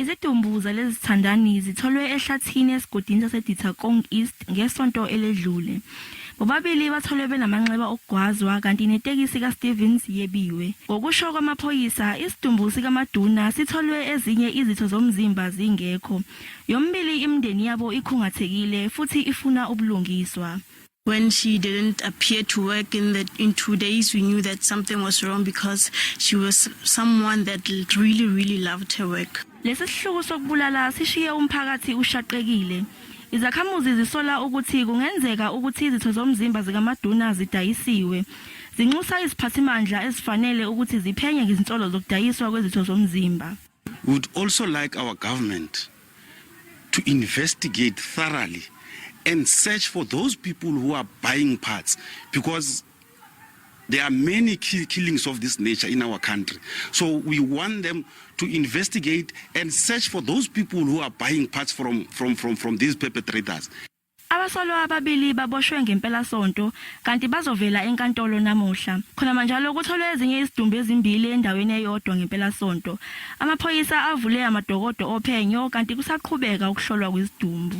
Izidumbu zalezi zithandani zitholwe ehlathini esigodini sase-Dithakong East ngesonto eledlule. Bobabili batholwe benamanxeba okugwazwa kanti netekisi kaStevens yebiwe. Ngokusho kwamaphoyisa, isidumbu sika-Maduna sitholwe ezinye izitho zomzimba zingekho. Yombili imindeni yabo ikhungathekile futhi ifuna ubulungiswa. When she didn't appear to work in 2 days, we knew that something was wrong because she was someone that really loved her work. Lesi sihluku sokubulala sishiye umphakathi ushaqekile. Izakhamuzi zisola ukuthi kungenzeka ukuthi izitho zomzimba zikaMaduna zidayisiwe. Zinxusa iziphathimandla ezifanele ukuthi ziphenye ngezinsolo zokudayiswa kwezitho zomzimba. We would also like our government to investigate thoroughly and search for those people who are buying parts, because there are many killings of this nature in our country. So we want them to investigate and search for those people who are buying parts from these perpetrators. Abasolo ababili baboshwe ngempela sonto kanti bazovela enkantolo namuhla. Khona manje lokutholwe ezinye izidumbu ezimbili endaweni eyodwa ngempela sonto. Amaphoyisa avule amadokodo ophenyo kanti kusaqhubeka ukuhlolwa kwezidumbu.